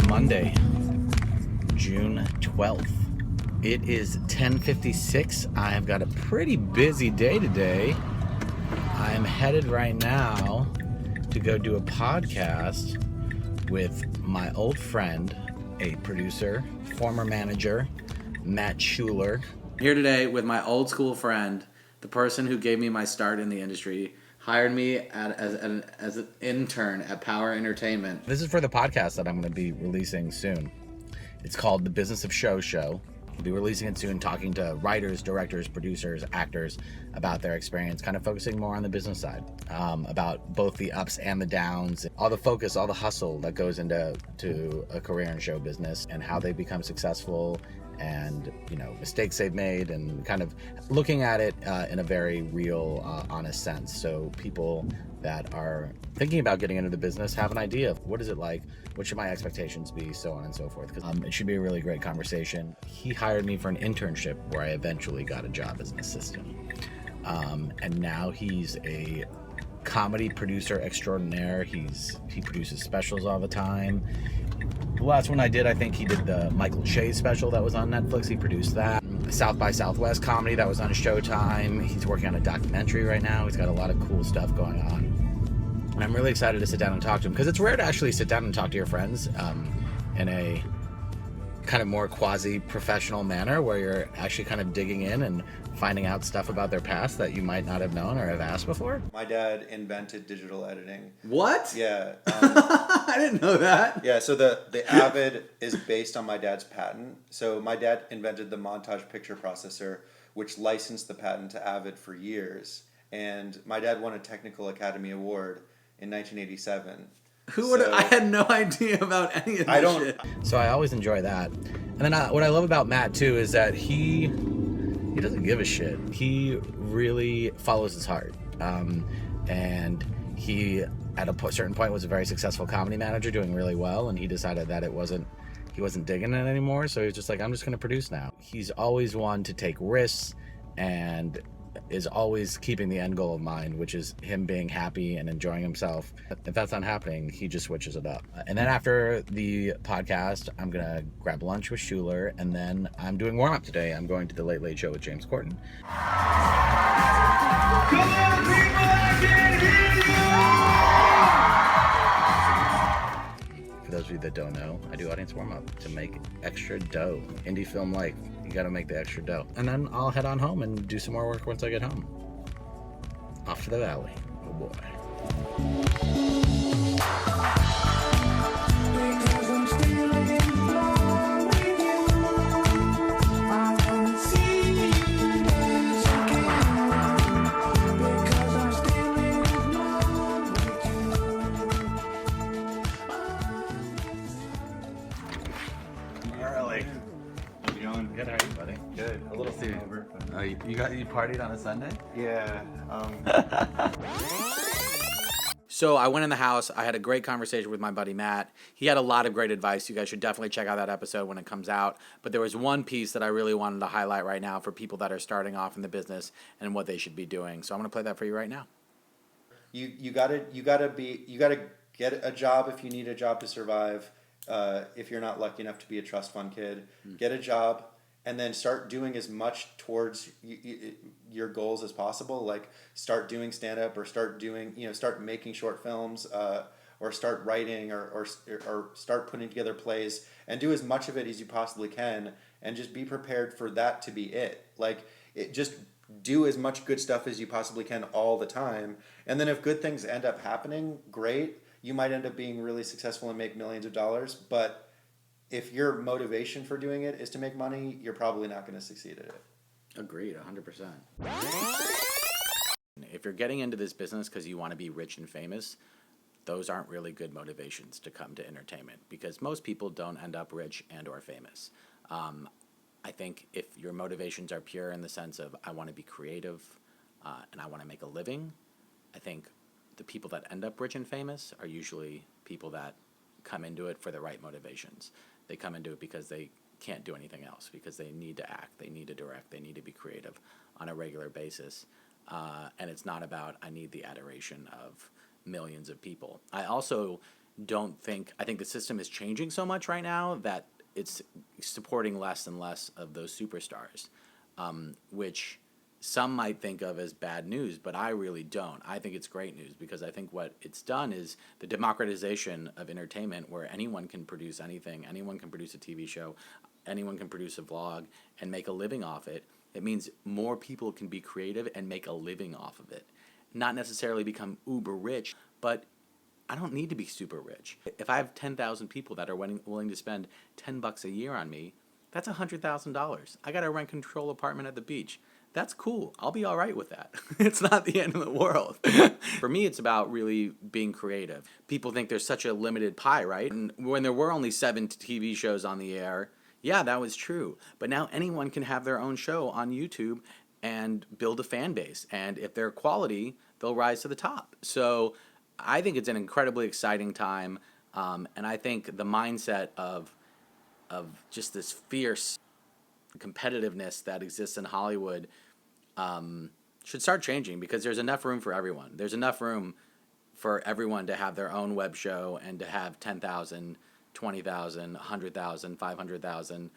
Monday, June 12th. It is 10:56. I have got a pretty busy day today. I am headed right now to go do a podcast with my old friend, a producer, former manager, Matt Schuler. Here today with my old school friend, the person who gave me my start in the industry, hired me as an intern at Power Entertainment. This is for the podcast that I'm going to be releasing soon. It's called The Business of Show Show. I'll be releasing it soon, talking to writers, directors, producers, actors about their experience, kind of focusing more on the business side, about both the ups and the downs, all the focus, all the hustle that goes into a career in show business, and how they become successful, and mistakes they've made, and kind of looking at it in a very real, honest sense. So people that are thinking about getting into the business have an idea of what is it like, what should my expectations be, so on and so forth. It should be a really great conversation. He hired me for an internship where I eventually got a job as an assistant. And now he's a comedy producer extraordinaire. He produces specials all the time. The last one I did, I think he did the Michael Che special that was on Netflix. He produced that. South by Southwest comedy that was on Showtime. He's working on a documentary right now. He's got a lot of cool stuff going on. And I'm really excited to sit down and talk to him, because it's rare to actually sit down and talk to your friends in a kind of more quasi-professional manner, where you're actually kind of digging in and finding out stuff about their past that you might not have known or have asked before. My dad invented digital editing. What? Yeah. I didn't know that. Yeah, so the Avid is based on my dad's patent. So my dad invented the montage picture processor, which licensed the patent to Avid for years. And my dad won a Technical Academy Award in 1987. Who would? I had no idea about any of this shit. So I always enjoy that. And then what I love about Matt too is that he doesn't give a shit. He really follows his heart. And he, at a certain point, was a very successful comedy manager doing really well, and he decided that he wasn't digging it anymore. So he was just like, I'm just going to produce now. He's always one to take risks, and is always keeping the end goal in mind, which is him being happy and enjoying himself. If that's not happening, he just switches it up. And then after the podcast, I'm gonna grab lunch with Schuler, and then I'm doing warm-up today. I'm going to the Late Late Show with James Corden. Come on, people, I can hear you! For those of you that don't know, I do audience warm-up to make extra dough. Indie film life. You gotta make the extra dough. And then I'll head on home and do some more work once I get home. Off to the valley. Oh boy. Good, how are you, buddy? Good. A little hungover. You partied on a Sunday? Yeah. So I went in the house. I had a great conversation with my buddy Matt. He had a lot of great advice. You guys should definitely check out that episode when it comes out. But there was one piece that I really wanted to highlight right now for people that are starting off in the business and what they should be doing. So I'm going to play that for you right now. You gotta get a job if you need a job to survive. If you're not lucky enough to be a trust fund kid, get a job, and then start doing as much towards your goals as possible. Like start doing stand-up, or start making short films, or start writing, or start putting together plays, and do as much of it as you possibly can, and just be prepared for that to be it. Just do as much good stuff as you possibly can all the time, and then if good things end up happening, great. You might end up being really successful and make millions of dollars, but if your motivation for doing it is to make money, you're probably not going to succeed at it. Agreed, 100%. If you're getting into this business because you want to be rich and famous, those aren't really good motivations to come to entertainment, because most people don't end up rich and or famous. I think if your motivations are pure in the sense of I want to be creative and I want to make a living, I think the people that end up rich and famous are usually people that come into it for the right motivations. They come into it because they can't do anything else, because they need to act, they need to direct, they need to be creative on a regular basis. And it's not about, I need the adoration of millions of people. I also I think the system is changing so much right now that it's supporting less and less of those superstars, which some might think of as bad news, but I really don't. I think it's great news, because I think what it's done is the democratization of entertainment, where anyone can produce anything, anyone can produce a TV show, anyone can produce a vlog and make a living off it. It means more people can be creative and make a living off of it. Not necessarily become uber rich, but I don't need to be super rich. If I have 10,000 people that are willing to spend $10 a year on me, that's $100,000. I got a rent control apartment at the beach. That's cool. I'll be all right with that. It's not the end of the world. For me, it's about really being creative. People think there's such a limited pie, right? And when there were only 7 TV shows on the air, yeah, that was true. But now anyone can have their own show on YouTube and build a fan base. And if they're quality, they'll rise to the top. So I think it's an incredibly exciting time. And I think the mindset of just this fierce competitiveness that exists in Hollywood should start changing, because there's enough room for everyone. There's enough room for everyone to have their own web show and to have 10,000, 20,000, 100,000, 500,000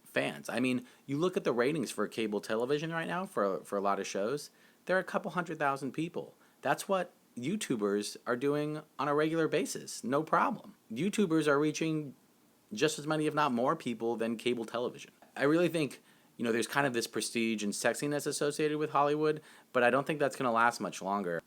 fans. I mean, you look at the ratings for cable television right now for a lot of shows, there are a couple 100,000 people. That's what YouTubers are doing on a regular basis. No problem. YouTubers are reaching just as many, if not more, people than cable television. I really think, there's kind of this prestige and sexiness associated with Hollywood, but I don't think that's going to last much longer.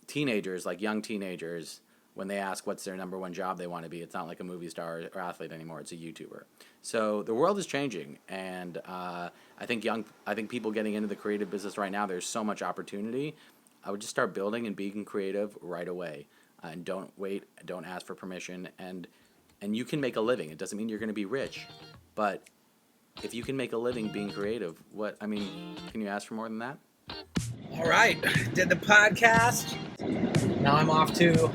Teenagers, like young teenagers, when they ask what's their number one job they want to be, it's not like a movie star or athlete anymore, it's a YouTuber. So the world is changing, and I think people getting into the creative business right now, there's so much opportunity. I would just start building and being creative right away, and don't wait, don't ask for permission, and you can make a living. It doesn't mean you're going to be rich, but if you can make a living being creative, can you ask for more than that? All right, did the podcast. Now I'm off to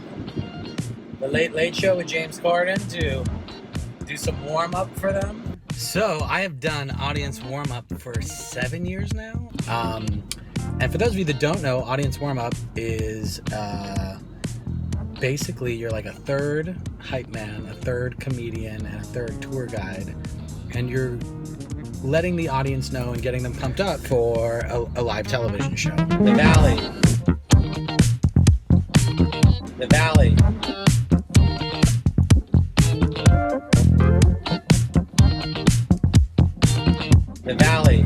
the Late Late Show with James Corden to do some warm-up for them. So I have done audience warm-up for 7 years now. And for those of you that don't know, audience warm-up is basically you're like a third hype man, a third comedian, and a third tour guide. And you're letting the audience know and getting them pumped up for a live television show. The Valley. The Valley. The Valley.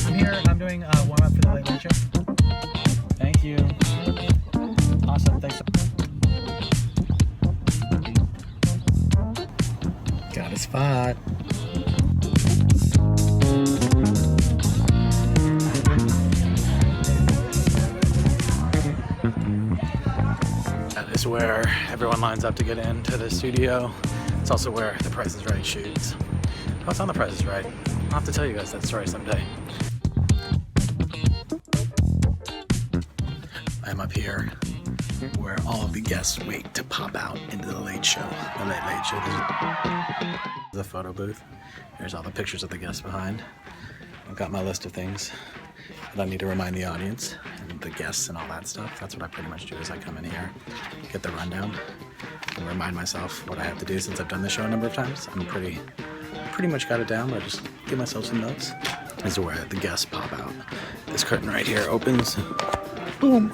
I'm here and I'm doing a warm-up for the Late Late Show. Thank you. Awesome, thanks. Got a spot. That is where everyone lines up to get into the studio. It's also where The Price is Right shoots. What's on The Price is Right? I'll have to tell you guys that story someday. I'm up here where all of the guests wait to pop out into the Late Show. The Late Late Show. The photo booth. Here's all the pictures of the guests behind. I've got my list of things that I need to remind the audience and the guests and all that stuff. That's what I pretty much do is I come in here, get the rundown, and remind myself what I have to do since I've done this show a number of times. I'm pretty much got it down, but I just give myself some notes. This is where the guests pop out. This curtain right here opens. Boom.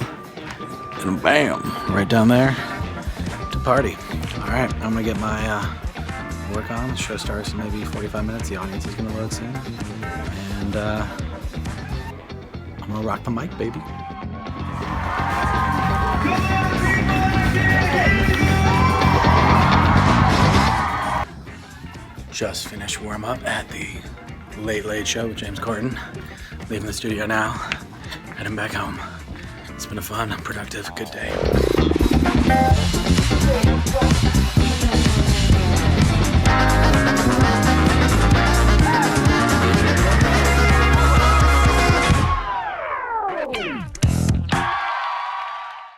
And bam, right down there to party. All right, I'm gonna get my work on. The show starts in maybe 45 minutes. The audience is gonna load soon. And I'm gonna rock the mic, baby. Just finished warm up at the Late Late Show with James Corden. Leaving the studio now, heading back home. It's been a fun, productive, good day.